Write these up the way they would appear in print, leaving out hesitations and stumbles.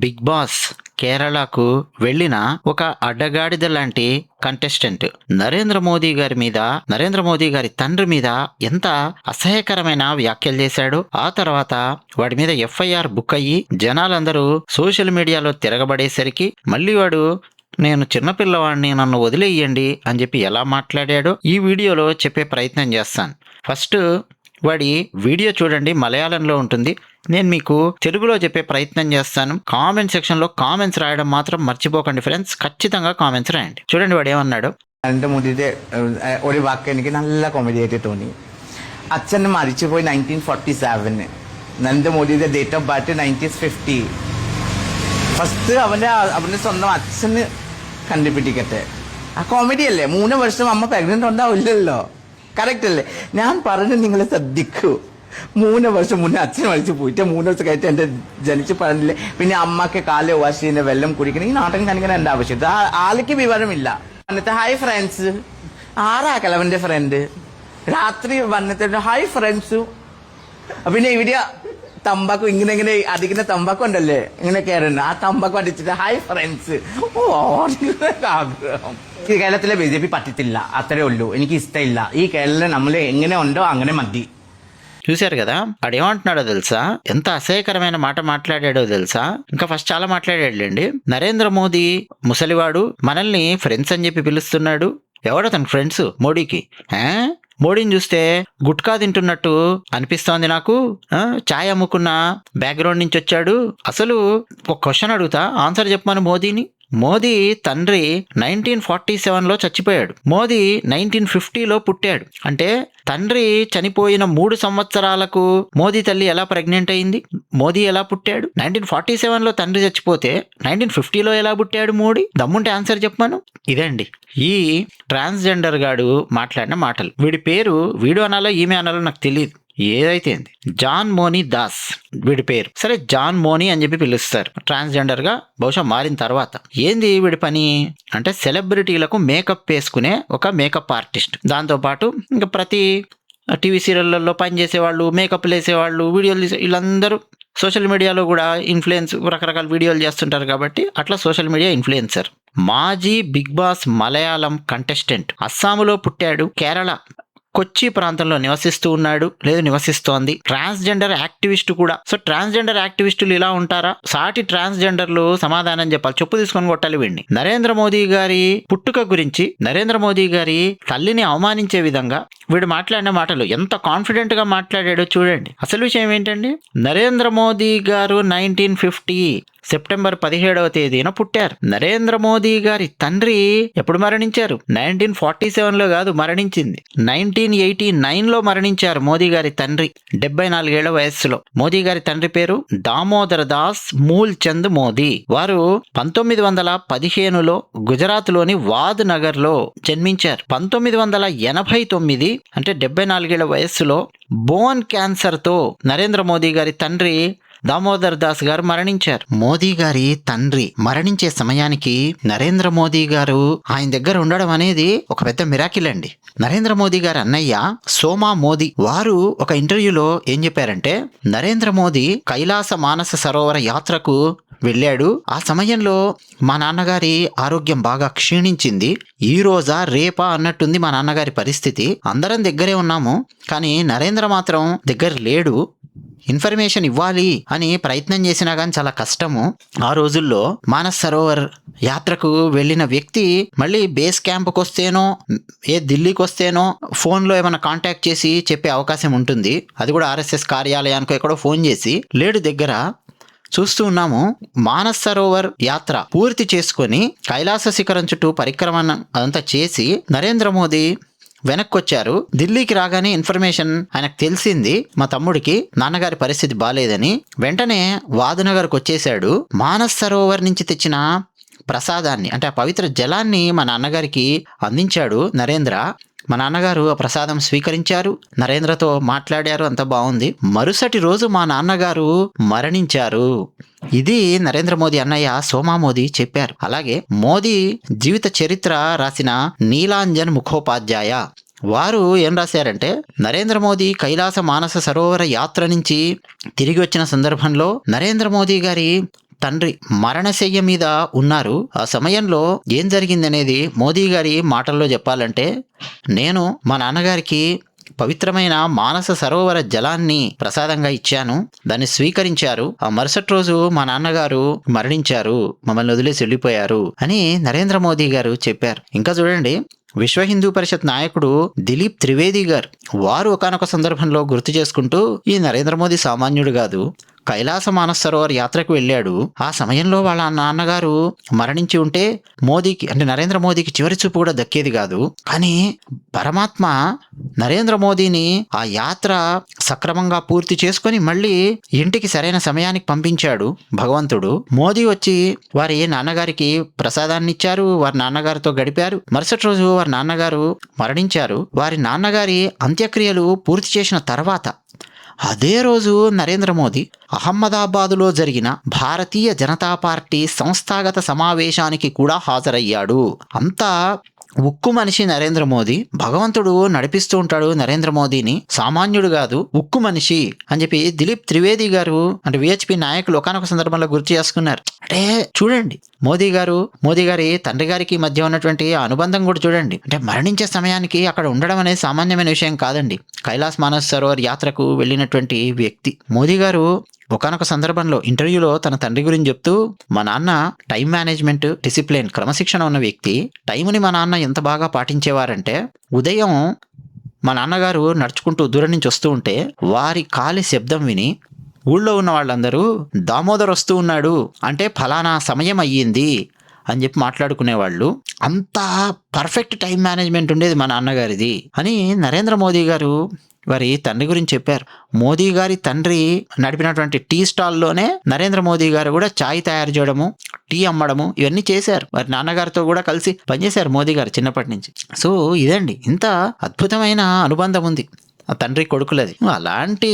Big boss కేరళకు వెళ్ళిన ఒక అడ్డగాడిద లాంటి కంటెస్టెంట్ నరేంద్ర మోదీ గారి తండ్రి మీద ఎంత అసహ్యకరమైన వ్యాఖ్యలు చేశాడు. ఆ తర్వాత వాడి మీద ఎఫ్ఐఆర్ బుక్ అయ్యి జనాలందరూ సోషల్ మీడియాలో తిరగబడేసరికి మళ్ళీ వాడు నేను చిన్నపిల్లవాడిని, నన్ను వదిలేయండి అని చెప్పి ఎలా మాట్లాడాడో ఈ వీడియోలో చెప్పే ప్రయత్నం చేస్తాను. ఫస్ట్ వాడి వీడియో చూడండి, మలయాళంలో ఉంటుంది. నేను మీకు తెలుగులో చెప్పే ప్రయత్నం చేస్తాను. కామెంట్ సెక్షన్లో కామెంట్స్ రాయడం మాత్రం మర్చిపోకండి ఫ్రెండ్స్. ఖచ్చితంగా కామెంట్స్ రాయండి. చూడండి వాడు ఏమన్నాడు. നരേന്ദ്രമോദിയുടെ ഒരു വാക്ക് എനിക്ക് നല്ല കോമഡി ആയിട്ട് തോന്നി. അച്ഛൻ മരിച്ചുപോയി 1947. നരേന്ദ്രമോദിയുടെ ഡേറ്റ് ഓഫ് ബർത്ത് 1950. ഫസ്റ്റ് അവന്റെ സ്വന്തം അച്ഛന് കണ്ടുപിടിക്കട്ടെ. ആ കോമഡി അല്ലേ? 3 വർഷം അമ്മ പ്രഗ്നന്റ് ഉണ്ടാവില്ലല്ലോ. കറക്റ്റ് അല്ലേ? ഞാൻ പറഞ്ഞ് നിങ്ങൾ ശ്രദ്ധിക്കൂ. 3 വർഷം മുന്നേ അച്ഛൻ മരിച്ചു പോയിട്ട് 3 വർഷം കഴിഞ്ഞിട്ട് എന്റെ ജനിച്ച് പറഞ്ഞില്ലേ. പിന്നെ അമ്മക്ക് കാല് വാഷ് ചെയ്യുന്ന വെള്ളം കുടിക്കണം. ഈ നാട്ടൻ കാണിക്കാൻ എന്റെ ആവശ്യം. ആൾക്ക് വിവരമില്ല. വന്നിട്ട് ഹായ് ഫ്രണ്ട്സ്, ആരാ കിളവന്റെ ഫ്രണ്ട്? രാത്രി വന്നിട്ട് ഹായ് ഫ്രണ്ട്സ്. പിന്നെ ഇവിടെ തമ്പാക്കു ഇങ്ങനെ അടിക്കുന്ന തമ്പാക്കു ഉണ്ടല്ലേ, ഇങ്ങനെ കയറുന്ന ആ തമ്പാക്കു അടിച്ചിട്ട് ഹായ് ഫ്രണ്ട്സ്. ഓ ആഗ്രഹം. ഈ കേരളത്തിലെ BJP പറ്റത്തില്ല, അത്രേ ഉള്ളൂ. എനിക്ക് ഇഷ്ടമില്ല. ഈ കേരളം നമ്മൾ എങ്ങനെ ഉണ്ടോ അങ്ങനെ മതി. చూశారు కదా ఆడేమంటున్నాడో తెలుసా? ఎంత అసహ్యకరమైన మాట మాట్లాడాడో తెలుసా? ఇంకా ఫస్ట్ చాలా మాట్లాడాడులేండి. నరేంద్ర మోదీ ముసలివాడు, మనల్ని ఫ్రెండ్స్ అని చెప్పి పిలుస్తున్నాడు. ఎవడో తన ఫ్రెండ్స్ మోడీకి? మోడీని చూస్తే గుట్కా తింటున్నట్టు అనిపిస్తోంది నాకు. ఛాయ్ అమ్ముకున్న బ్యాక్గ్రౌండ్ నుంచి వచ్చాడు. అసలు ఒక క్వశ్చన్ అడుగుతా, ఆన్సర్ చెప్పమని మోదీని. మోదీ తండ్రి 1947లో చచ్చిపోయాడు. మోదీ 1950లో పుట్టాడు. అంటే తండ్రి చనిపోయిన 3 సంవత్సరాలకు మోదీ తల్లి ఎలా ప్రెగ్నెంట్ అయింది? మోదీ ఎలా పుట్టాడు? 1947లో తండ్రి చచ్చిపోతే 1950లో ఎలా పుట్టాడు మోడీ? దమ్ముంటే ఆన్సర్ చెప్పమను. ఇదండి ఈ ట్రాన్స్జెండర్ గాడు మాట్లాడిన మాటలు. వీడి పేరు వీడు అనాలో ఈమె అనాలో నాకు తెలియదు. ఏదైతే జాన్ మోనీ దాస్ వీడి పేరు. సరే, జాన్ మోనీ అని చెప్పి పిలుస్తారు ట్రాన్స్జెండర్ గా బహుశా మారిన తర్వాత. ఏంది వీడి పని అంటే సెలబ్రిటీలకు మేకప్ వేసుకునే ఒక మేకప్ ఆర్టిస్ట్. దాంతోపాటు ఇంకా ప్రతి టీవీ సీరియళ్లలో పనిచేసేవాళ్ళు, మేకప్లు వేసేవాళ్ళు, వీడియోలు వీళ్ళందరూ సోషల్ మీడియాలో కూడా ఇన్ఫ్లుయెన్స్ రకరకాల వీడియోలు చేస్తుంటారు కాబట్టి అట్లా సోషల్ మీడియా ఇన్ఫ్లుయెన్సర్. మాజీ బిగ్ బాస్ మలయాళం కంటెస్టెంట్. అస్సాములో పుట్టాడు. కేరళ కొచ్చి ప్రాంతంలో నివసిస్తూ ఉన్నాడు, లేదు నివసిస్తోంది. ట్రాన్స్జెండర్ యాక్టివిస్ట్ కూడా. సో ట్రాన్స్జెండర్ యాక్టివిస్టులు ఇలా ఉంటారా? సాటి ట్రాన్స్జెండర్లు సమాధానం చెప్పాలి. చెప్పు తీసుకొని కొట్టాలి వీడిని. నరేంద్ర మోదీ గారి పుట్టుక గురించి, నరేంద్ర మోదీ గారి తల్లిని అవమానించే విధంగా వీడు మాట్లాడిన మాటలు ఎంత కాన్ఫిడెంట్ గా మాట్లాడాడో చూడండి. అసలు విషయం ఏంటండి, నరేంద్ర మోదీ గారు 1950 సెప్టెంబర్ 17వ తేదీన పుట్టారు. నరేంద్ర మోదీ గారి తండ్రి ఎప్పుడు మరణించారు? 1947లో కాదు మరణించింది, 1989లో మరణించారు మోదీ గారి తండ్రి 74 ఏళ్ల వయస్సులో. మోదీ గారి తండ్రి పేరు దామోదర్ దాస్ మూల్చంద్ మోదీ. వారు 1915లో గుజరాత్ లోని వాద్ నగర్ లో జన్మించారు. 1989 అంటే 74 ఏళ్ల వయస్సులో బోన్ క్యాన్సర్ తో నరేంద్ర మోదీ గారి తండ్రి దామోదర్ దాస్ గారు మరణించారు. మోదీ గారి తండ్రి మరణించే సమయానికి నరేంద్ర మోదీ గారు ఆయన దగ్గర ఉండడం అనేది ఒక పెద్ద మిరాకిల్ అండి. నరేంద్ర మోదీ గారి అన్నయ్య సోమా మోదీ వారు ఒక ఇంటర్వ్యూలో ఏం చెప్పారంటే, నరేంద్ర మోదీ కైలాస మానస సరోవర యాత్రకు వెళ్ళాడు. ఆ సమయంలో మా నాన్నగారి ఆరోగ్యం బాగా క్షీణించింది. ఈ రోజా రేపా అన్నట్టుంది మా నాన్నగారి పరిస్థితి. అందరం దగ్గరే ఉన్నాము, కానీ నరేంద్ర మాత్రం దగ్గర లేడు. ఇన్ఫర్మేషన్ ఇవ్వాలి అని ప్రయత్నం చేసినా కానీ చాలా కష్టము. ఆ రోజుల్లో మానస్ సరోవర్ యాత్రకు వెళ్ళిన వ్యక్తి మళ్ళీ బేస్ క్యాంప్కి వస్తేనో ఢిల్లీకి వస్తేనో ఫోన్లో ఏమైనా కాంటాక్ట్ చేసి చెప్పే అవకాశం ఉంటుంది. అది కూడా RSS కార్యాలయానికి ఎక్కడో ఫోన్ చేసి లేడు దగ్గర. చూస్తూ ఉన్నాము. మానస్ సరోవర్ యాత్ర పూర్తి చేసుకొని కైలాస శిఖరం చుట్టూ పరిక్రమణ అదంతా చేసి నరేంద్ర మోదీ వెనక్కి వచ్చారు. ఢిల్లీకి రాగానే ఇన్ఫర్మేషన్ ఆయనకు తెలిసింది, మా తమ్ముడికి నాన్నగారి పరిస్థితి బాలేదని. వెంటనే వాదనగర్కి వచ్చేసాడు. మానస్ సరోవర్ నుంచి తెచ్చిన ప్రసాదాన్ని అంటే ఆ పవిత్ర జలాన్ని మా నాన్నగారికి అందించాడు నరేంద్ర. మా నాన్నగారు ఆ ప్రసాదం స్వీకరించారు, నరేంద్రతో మాట్లాడారు, అంత బాగుంది. మరుసటి రోజు మా నాన్నగారు మరణించారు. ఇది నరేంద్ర మోదీ అన్నయ్య సోమా మోదీ చెప్పారు. అలాగే మోదీ జీవిత చరిత్ర రాసిన నీలాంజన్ ముఖోపాధ్యాయ వారు ఏం రాశారంటే, నరేంద్ర మోదీ కైలాస మానస సరోవర యాత్ర నుంచి తిరిగి వచ్చిన సందర్భంలో నరేంద్ర మోదీ గారి తండ్రి మరణశయ్య మీద ఉన్నారు. ఆ సమయంలో ఏం జరిగిందనేది మోదీ గారి మాటల్లో చెప్పాలంటే, నేను మా నాన్నగారికి పవిత్రమైన మానస సరోవర జలాన్ని ప్రసాదంగా ఇచ్చాను, దాన్ని స్వీకరించారు. ఆ మరుసటి రోజు మా నాన్నగారు మరణించారు, మమ్మల్ని వదిలేసి వెళ్ళిపోయారు అని నరేంద్ర మోదీ గారు చెప్పారు. ఇంకా చూడండి, విశ్వ హిందూ పరిషత్ నాయకుడు దిలీప్ త్రివేది గారు వారు ఒకానొక సందర్భంలో గుర్తు చేసుకుంటూ, ఈ నరేంద్ర మోదీ సామాన్యుడు కాదు, కైలాస మానస సరోవర్ యాత్రకు వెళ్ళాడు. ఆ సమయంలో వాళ్ళ నాన్నగారు మరణించి ఉంటే మోదీకి అంటే నరేంద్ర మోదీకి చివరి చూపు కూడా దక్కేది కాదు. కానీ పరమాత్మ నరేంద్ర మోదీని ఆ యాత్ర సక్రమంగా పూర్తి చేసుకొని మళ్ళీ ఇంటికి సరైన సమయానికి పంపించాడు భగవంతుడు. మోదీ వచ్చి వారి నాన్నగారికి ప్రసాదాన్ని ఇచ్చారు, వారి నాన్నగారితో గడిపారు. మరుసటి రోజు వారి నాన్నగారు మరణించారు. వారి నాన్నగారి అంత్యక్రియలు పూర్తి చేసిన తర్వాత అదే రోజు నరేంద్ర మోదీ అహ్మదాబాదులో జరిగిన భారతీయ జనతా పార్టీ సంస్థాగత సమావేశానికి కూడా హాజరయ్యాడు. అంతా ఉక్కు మనిషి నరేంద్ర మోదీ. భగవంతుడు నడిపిస్తూ ఉంటాడు నరేంద్ర మోదీని, సామాన్యుడు కాదు, ఉక్కు మనిషి అని చెప్పి దిలీప్ త్రివేది గారు అంటే విహెచ్పి నాయకులు ఒకనొక సందర్భంలో గుర్తు చేసుకున్నారు. అంటే చూడండి, మోదీ గారి తండ్రి గారికి మధ్య ఉన్నటువంటి అనుబంధం కూడా చూడండి. అంటే మరణించే సమయానికి అక్కడ ఉండడం అనేది సామాన్యమైన విషయం కాదండి. కైలాస్ మానస్ సరోవర్ యాత్రకు వెళ్ళినటువంటి వ్యక్తి మోదీ గారు ఒకనొక సందర్భంలో ఇంటర్వ్యూలో తన తండ్రి గురించి చెప్తూ, మా నాన్న టైం మేనేజ్మెంట్, డిసిప్లిన్, క్రమశిక్షణ ఉన్న వ్యక్తి. టైంని మా నాన్న ఎంత బాగా పాటించేవారంటే, ఉదయం మా నాన్నగారు నడుచుకుంటూ దూరం నుంచి వస్తూ ఉంటే వారి కాలి శబ్దం విని ఊళ్ళో ఉన్న వాళ్ళందరూ దామోదర్ వస్తూ ఉన్నాడు అంటే ఫలానా సమయం అయ్యింది అని చెప్పి మాట్లాడుకునేవాళ్ళు. అంతా పర్ఫెక్ట్ టైం మేనేజ్మెంట్ ఉండేది మా నాన్నగారిది అని నరేంద్ర మోదీ గారు వారి తండ్రి గురించి చెప్పారు. మోదీ గారి తండ్రి నడిపినటువంటి టీ స్టాల్లోనే నరేంద్ర మోదీ గారు కూడా చాయ్ తయారు చేయడము, టీ అమ్మడము ఇవన్నీ చేశారు. వారి నాన్నగారితో కూడా కలిసి పనిచేశారు మోదీ గారు చిన్నప్పటి నుంచి. సో ఇదండి, ఇంత అద్భుతమైన అనుబంధం ఉంది ఆ తండ్రి కొడుకులది. అలాంటి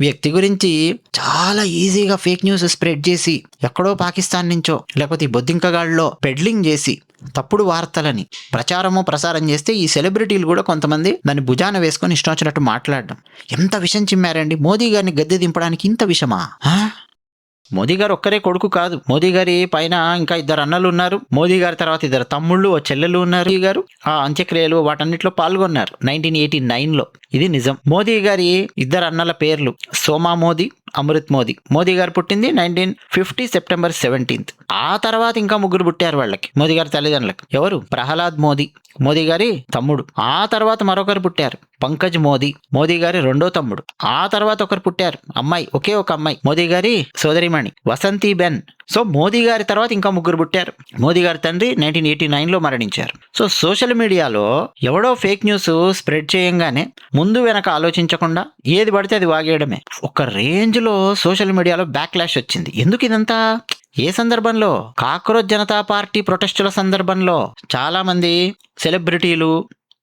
వ్యక్తి గురించి చాలా ఈజీగా ఫేక్ న్యూస్ స్ప్రెడ్ చేసి ఎక్కడో పాకిస్తాన్ నుంచో లేకపోతే ఈ బొద్దింకగాళ్ళలో పెడ్లింగ్ చేసి తప్పుడు వార్తలని ప్రసారం చేస్తే ఈ సెలబ్రిటీలు కూడా కొంతమంది దాన్ని భుజాన వేసుకొని ఇష్టం వచ్చినట్టు మాట్లాడడం. ఎంత విషం చిమ్మారండి మోదీ గారిని గద్దె దింపడానికి, ఇంత విషమా? మోదీ గారు ఒక్కరే కొడుకు కాదు, మోదీ గారి పైన ఇంకా 2 అన్నలు ఉన్నారు. మోదీ గారి తర్వాత 2 తమ్ముళ్ళు, ఓ చెల్లెలు ఉన్నారు. మోదీ గారు ఆ అంత్యక్రియలు వాటన్నిటిలో పాల్గొన్నారు 1989లో. ఇది నిజం. మోదీ గారి 2 అన్నల పేర్లు సోమా మోదీ, అమృత్ మోదీ. మోదీ గారు పుట్టింది 1950 సెప్టెంబర్ 17th. ఆ తర్వాత ఇంకా 3 పుట్టారు వాళ్ళకి, మోదీ గారి తల్లిదండ్రులకు. ఎవరు? ప్రహ్లాద్ మోదీ, మోదీ గారి తమ్ముడు. ఆ తర్వాత మరొకరు పుట్టారు, పంకజ్ మోదీ, మోదీ గారి 2వ తమ్ముడు. ఆ తర్వాత ఒకరు పుట్టారు, అమ్మాయి, ఒకే ఒక అమ్మాయి, మోదీ గారి సోదరిమణి వసంతి బెన్. సో మోదీ గారి తర్వాత ఇంకా 3 పుట్టారు. మోదీ గారి తండ్రి 1989లో మరణించారు. సో సోషల్ మీడియాలో ఎవడో ఫేక్ న్యూస్ స్ప్రెడ్ చేయంగానే ముందు వెనక ఆలోచించకుండా ఏది పడితే అది వాగేయడమే. ఒక రేంజ్లో సోషల్ మీడియాలో బ్యాక్లాష్ వచ్చింది. ఎందుకు ఇదంతా? ఏ సందర్భంలో? కాక్రోచ్ జనతా పార్టీ ప్రొటెస్టుల సందర్భంలో చాలా మంది సెలబ్రిటీలు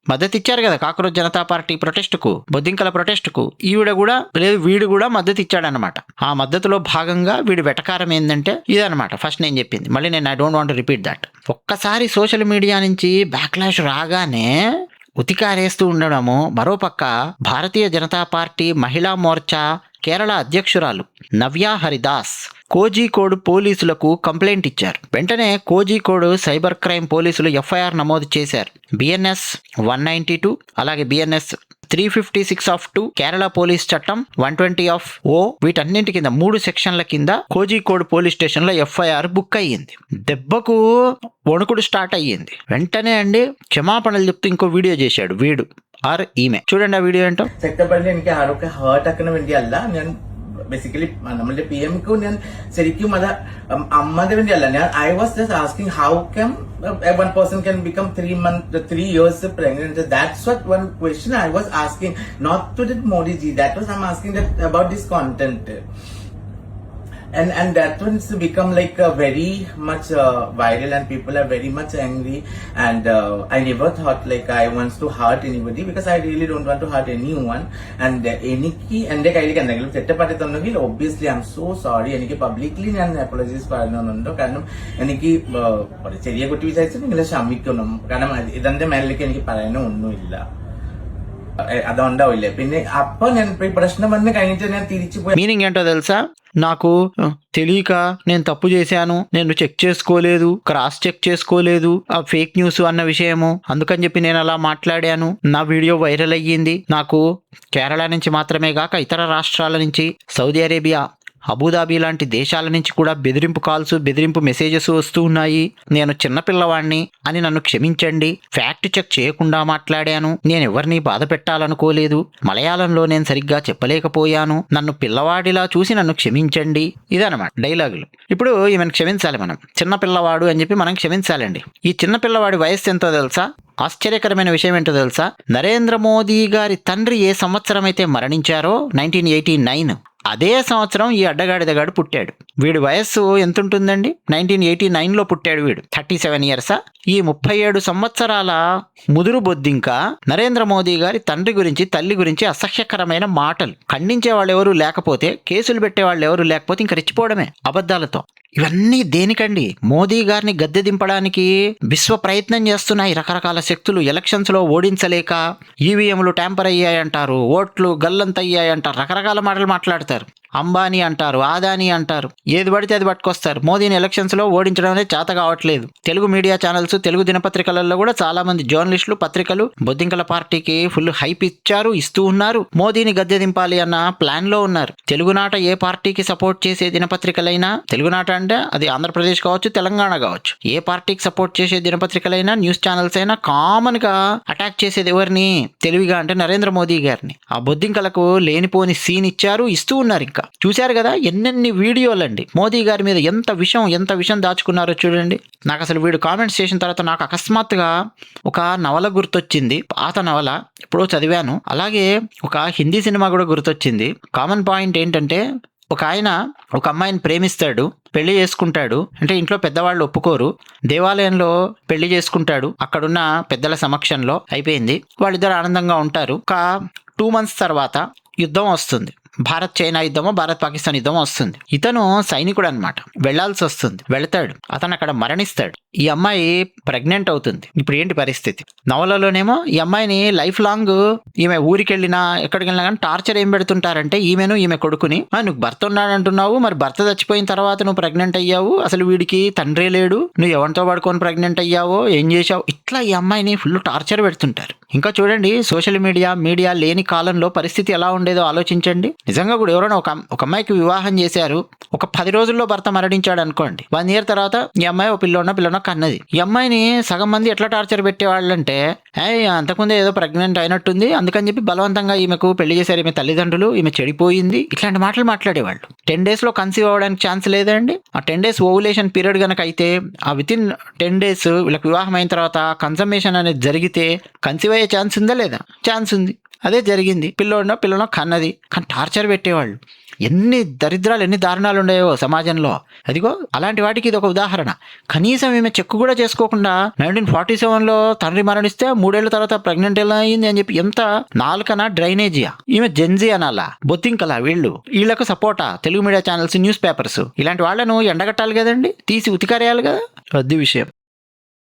మద్దతు ఇచ్చారు కదా కాక్రోచ్ జనతా పార్టీ ప్రొటెస్టుకు, బొద్దింకల ప్రొటెస్టుకు. ఈవిడ కూడా లేదు, వీడు కూడా మద్దతు ఇచ్చాడనమాట. ఆ మద్దతులో భాగంగా వీడి వెటకారం ఏంటంటే ఇదనమాట ఫస్ట్ నేను చెప్పింది. మళ్ళీ నేను I don't want repeat that. ఒక్కసారి సోషల్ మీడియా నుంచి బ్యాక్లాష్ రాగానే ఉతికారేస్తూ ఉండడము. మరోపక్క భారతీయ జనతా పార్టీ మహిళా మోర్చా కేరళ అధ్యక్షురాలు నవ్యా హరిదాస్ కోజికోడ్ పోలీసులకు కంప్లైంట్ ఇచ్చారు. వెంటనే కోజికోడ్ సైబర్ క్రైమ్ పోలీసులు ఎఫ్ఐఆర్ నమోదు చేశారు. BNS 192 అలాగే BNS 356/2, కేరళ పోలీస్ చట్టం 120/O వీటన్నింటి కింద 3 సెక్షన్ల కింద కోజికోడ్ పోలీస్ స్టేషన్ లో ఎఫ్ఐఆర్ బుక్ అయ్యింది. దెబ్బకు వణుకుడు స్టార్ట్ అయ్యింది. వెంటనే అండి క్షమాపణలు చెప్తూ ఇంకో വീഡിയോ చేశాడు వీడు ఆర్ ఈమె. చూడండి ఆ వీడిയോ ఏంటో. സെക്ടറിൽ എനിക്ക് ആരൊക്കെ ഹേർട്ട് ആക്കുന്ന വേണ്ടിയല്ല ഞാൻ ബേസിക്കലി നമ്മളുടെ PMക്ക് ഞാൻ ശരിക്കും അത് അമ്മയുടെ വേണ്ടിയല്ല. ഞാൻ I was just asking how come one person can become 3 years pregnant. That's what one question I was asking, not to the Modi ji. That was I'm asking that about this content. And that one's become like very much viral and people are very much angry, and I never thought like I wants to hurt anybody because I really don't want to hurt anyone. And eniki ende kaiyilike endeങ്കിലും തെറ്റപ്പെട്ടെന്നുണ്ടെങ്കിൽ obviously I'm so sorry. എനിക്ക് publicly ഞാൻ apologise പറയുന്നുണ്ട്. കാരണം എനിക്ക് ഒരു ചെറിയ കുട്ടി വിചാരിച്ചിട്ട് നിങ്ങൾ ക്ഷമിക്കണം. കാരണം ഇതെന്റെ മേലിലേക്ക് എനിക്ക് പറയാനൊന്നുമില്ല, അതുണ്ടാവില്ലേ. പിന്നെ അപ്പൊ ഞാൻ പ്രശ്നം വന്ന് കഴിഞ്ഞിട്ട് ഞാൻ തിരിച്ചു പോയി. మీనింగ్ ఏంటో తెలుసా? నాకు తెలియక నేను తప్పు చేశాను, నేను చెక్ చేసుకోలేదు, క్రాస్ చెక్ చేసుకోలేదు ఆ ఫేక్ న్యూస్ అన్న విషయము, అందుకని చెప్పి నేను అలా మాట్లాడాను, నా వీడియో వైరల్ అయ్యింది. నాకు కేరళ నుంచి మాత్రమే కాక ఇతర రాష్ట్రాల నుంచి, సౌదీ అరేబియా, అబుదాబి లాంటి దేశాల నుంచి కూడా బెదిరింపు కాల్స్, బెదిరింపు మెసేజెస్ వస్తూ ఉన్నాయి. నేను చిన్నపిల్లవాడిని అని నన్ను క్షమించండి, ఫ్యాక్ట్ చెక్ చేయకుండా మాట్లాడాను, నేను ఎవరిని బాధ పెట్టాలనుకోలేదు, మలయాళంలో నేను సరిగ్గా చెప్పలేకపోయాను, నన్ను పిల్లవాడిలా చూసి నన్ను క్షమించండి. ఇదన్నమాట డైలాగులు. ఇప్పుడు ఈమెను క్షమించాలి మనం, చిన్నపిల్లవాడు అని చెప్పి మనం క్షమించాలండి. ఈ చిన్నపిల్లవాడి వయస్సు ఎంతో తెలుసా? ఆశ్చర్యకరమైన విషయం ఏంటో తెలుసా? నరేంద్ర మోదీ గారి తండ్రి ఏ సంవత్సరం అయితే మరణించారో 1989, అదే సంవత్సరం ఈ అడ్డగాడిదగాడు పుట్టాడు. వీడి వయస్సు ఎంత ఉంటుందండి? 1989లో పుట్టాడు వీడు. 37 ఇయర్సా? ఈ 37 సంవత్సరాల ముదురు బొద్దింక నరేంద్ర మోదీ గారి తండ్రి గురించి, తల్లి గురించి అసహ్యకరమైన మాటలు. ఖండించే వాళ్ళు ఎవరు లేకపోతే, కేసులు పెట్టే వాళ్ళు ఎవరు లేకపోతే ఇంక రెచ్చిపోవడమే అబద్ధాలతో. ఇవన్నీ దేనికండి? మోదీ గారిని గద్దె దింపడానికి విశ్వ ప్రయత్నం చేస్తున్నాయి రకరకాల శక్తులు. ఎలక్షన్స్ లో ఓడించలేక ఈవీఎంలు ట్యాంపర్ అయ్యాయంటారు, ఓట్లు గల్లంతయ్యాయంటారు, రకరకాల మాటలు మాట్లాడతారు. అంబానీ అంటారు, ఆదానీ అంటారు, ఏది పడితే అది పట్టుకొస్తారు. మోదీని ఎలక్షన్స్ లో ఓడించడం అనేది చేత కావట్లేదు. తెలుగు మీడియా ఛానల్స్, తెలుగు దినపత్రికలలో కూడా చాలా మంది జర్నలిస్టులు, పత్రికలు బొద్దింకల పార్టీకి ఫుల్ హైప్ ఇస్తూ ఉన్నారు. మోదీని గద్దె దింపాలి అన్న ప్లాన్ లో ఉన్నారు. తెలుగునాట ఏ పార్టీకి సపోర్ట్ చేసే దినపత్రికలైనా, తెలుగునాట అంటే అది ఆంధ్రప్రదేశ్ కావచ్చు, తెలంగాణ కావచ్చు, ఏ పార్టీకి సపోర్ట్ చేసే దినపత్రికలైనా, న్యూస్ ఛానల్స్ అయినా కామన్ గా అటాక్ చేసేది ఎవరిని? తెలివిగా అంటే నరేంద్ర మోదీ గారిని. ఆ బొద్దింకలకు లేనిపోని సీన్ ఇస్తూ ఉన్నారు. ఇంకా చూశారు కదా ఎన్నెన్ని వీడియోలండి. మోదీ గారి మీద ఎంత విషం దాచుకున్నారో చూడండి. నాకు అసలు వీడు కామెంట్స్ చేసిన తర్వాత నాకు అకస్మాత్తుగా ఒక నవల గుర్తొచ్చింది, పాత నవల, ఎప్పుడో చదివాను. అలాగే ఒక హిందీ సినిమా కూడా గుర్తొచ్చింది. కామన్ పాయింట్ ఏంటంటే, ఒక ఆయన ఒక అమ్మాయిని ప్రేమిస్తాడు, పెళ్లి చేసుకుంటాడు. అంటే ఇంట్లో పెద్దవాళ్ళు ఒప్పుకోరు, దేవాలయంలో పెళ్లి చేసుకుంటాడు, అక్కడున్న పెద్దల సమక్షంలో. అయిపోయింది, వాళ్ళిద్దరు ఆనందంగా ఉంటారు. ఒక 2 months తర్వాత యుద్ధం వస్తుంది. భారత్ చైనా యుద్ధమో, భారత్ పాకిస్తాన్ యుద్ధమో వస్తుంది. ఇతను సైనికుడు అనమాట, వెళ్లాల్సి వస్తుంది. వెళతాడు, అతను అక్కడ మరణిస్తాడు. ఈ అమ్మాయి ప్రెగ్నెంట్ అవుతుంది. ఇప్పుడు ఏంటి పరిస్థితి? నవలలోనేమో ఈ అమ్మాయిని లైఫ్ లాంగ్ ఈమె ఊరికి వెళ్ళినా, ఎక్కడికి వెళ్ళినా కానీ టార్చర్ ఏం పెడుతుంటారంటే, ఈమె కొడుకుని, నువ్వు భర్త ఉన్నాడు అంటున్నావు, మరి భర్త చచ్చిపోయిన తర్వాత నువ్వు ప్రెగ్నెంట్ అయ్యావు, అసలు వీడికి తండ్రే లేడు, నువ్వు ఎవరితో పడుకొని ప్రెగ్నెంట్ అయ్యావో, ఏం చేశావు, ఇట్లా ఈ అమ్మాయిని ఫుల్ టార్చర్ పెడుతుంటారు. ఇంకా చూడండి, సోషల్ మీడియా లేని కాలంలో పరిస్థితి ఎలా ఉండేదో ఆలోచించండి. నిజంగా కూడా ఎవరైనా ఒక అమ్మాయికి వివాహం చేశారు, ఒక 10 రోజుల్లో భర్త మరణించాడు అనుకోండి, 1 year తర్వాత ఈ అమ్మాయి ఓ పిల్లనో కన్నది. ఈ అమ్మాయిని సగం మంది ఎట్లా టార్చర్ పెట్టేవాళ్ళంటే, అంతకుముందే ఏదో ప్రెగ్నెంట్ అయినట్టుంది, అందుకని చెప్పి బలవంతంగా ఈమెకు పెళ్లి చేశారు, ఈమె తల్లిదండ్రులు, ఈమె చెడిపోయింది, ఇట్లాంటి మాటలు మాట్లాడేవాళ్ళు. 10 days లో కన్సీవ్ అవ్వడానికి ఛాన్స్ లేదండి. ఆ 10 days ఓవులేషన్ పీరియడ్ కనుక అయితే, ఆ వితిన్ 10 days వీళ్ళకి వివాహం అయిన తర్వాత కన్సమ్మేషన్ అనేది జరిగితే కన్సీవ్ అయ్యే ఛాన్స్ ఉందా లేదా? ఛాన్స్ ఉంది. అదే జరిగింది. పిల్లనో కన్నది, కానీ టార్చర్ పెట్టేవాళ్ళు. ఎన్ని దరిద్రాలు, ఎన్ని దారుణాలు ఉండేవో సమాజంలో. అదిగో అలాంటి వాటికి ఇది ఒక ఉదాహరణ. కనీసం ఈమె చెక్కు కూడా చేసుకోకుండా 1947లో తండ్రి మరణిస్తే 3 ఏళ్ల తర్వాత ప్రెగ్నెంట్ ఎలా అయింది అని చెప్పి, ఎంత నాలుకనా డ్రైనేజియా? ఈమె జెన్జీ అనాలా, బొత్తింకలా వీళ్ళకు సపోర్టా Telugu media channels, news papers? ఇలాంటి వాళ్ళను ఎండగట్టాలి కదండి, తీసి ఉతికారేయాలి కదా. అది విషయం.